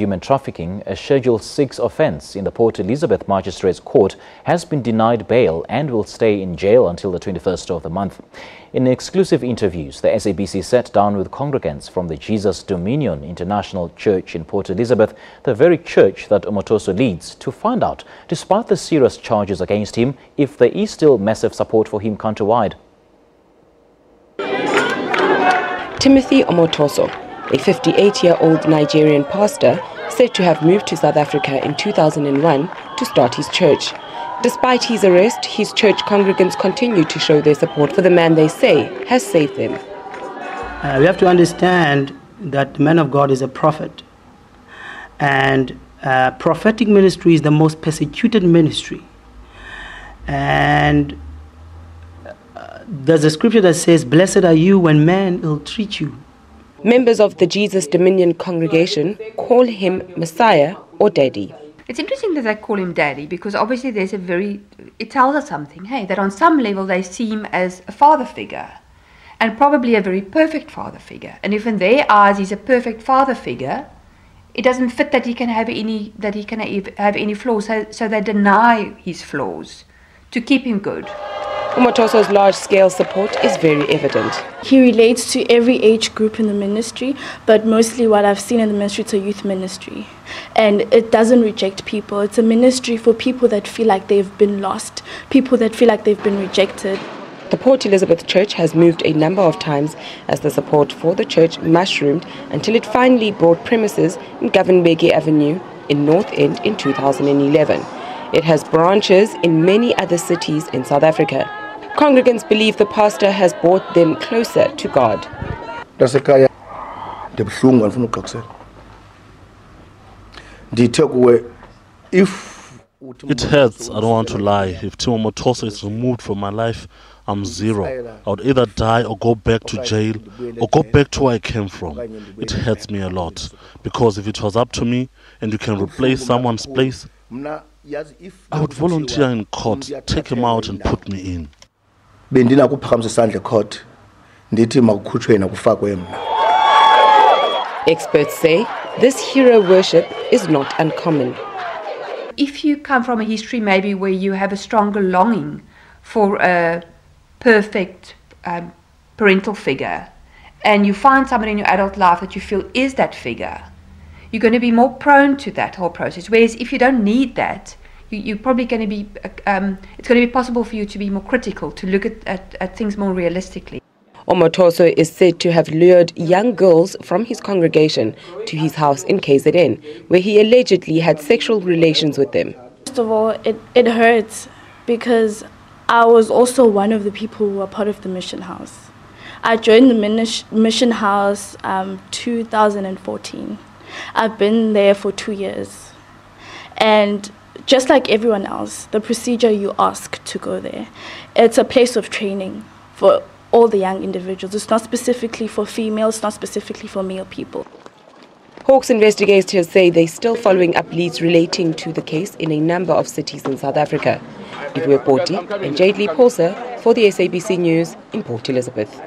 human trafficking, a Schedule 6 offence in the Port Elizabeth Magistrates Court, has been denied bail and will stay in jail until the 21st of the month. In exclusive interviews, the SABC sat down with congregants from the Jesus Dominion International Church in Port Elizabeth, the very church that Omotoso leads, to find out, despite the serious charges against him, if there is still massive support for him countrywide. Timothy Omotoso, a 58-year-old Nigerian pastor, said to have moved to South Africa in 2001 to start his church. Despite his arrest, his church congregants continue to show their support for the man they say has saved them. We have to understand that the man of God is a prophet. And prophetic ministry is the most persecuted ministry. And there's a scripture that says, "Blessed are you when men ill-treat you." Members of the Jesus Dominion congregation call him Messiah or Daddy. It's interesting that they call him Daddy because obviously it tells us something, hey, that on some level they see him as a father figure and probably a very perfect father figure. And if in their eyes he's a perfect father figure, it doesn't fit that he can have any flaws, so they deny his flaws to keep him good. Omotoso's large-scale support is very evident. He relates to every age group in the ministry, but mostly what I've seen in the ministry, it's a youth ministry. And it doesn't reject people. It's a ministry for people that feel like they've been lost, people that feel like they've been rejected. The Port Elizabeth Church has moved a number of times as the support for the church mushroomed until it finally bought premises in Govan-Mbeki Avenue in North End in 2011. It has branches in many other cities in South Africa. Congregants believe the pastor has brought them closer to God. It hurts, I don't want to lie. If Tim Omotoso is removed from my life, I'm zero. I would either die or go back to jail or go back to where I came from. It hurts me a lot because if it was up to me and you can replace someone's place, I would volunteer in court, take him out and put me in. Experts say this hero worship is not uncommon. If you come from a history maybe where you have a stronger longing for a perfect parental figure, and you find somebody in your adult life that you feel is that figure, you're going to be more prone to that whole process. Whereas if you don't need that, you're probably going to be, it's going to be possible for you to be more critical, to look at things more realistically. Omotoso is said to have lured young girls from his congregation to his house in KZN, where he allegedly had sexual relations with them. First of all, it hurts because I was also one of the people who were part of the mission house. I joined the mission house 2014. I've been there for 2 years. And just like everyone else, the procedure you ask to go there, it's a place of training for all the young individuals. It's not specifically for females, it's not specifically for male people. Hawks investigators say they're still following up leads relating to the case in a number of cities in South Africa. Iwe Poti and Jade Lee Pauser for the SABC News in Port Elizabeth.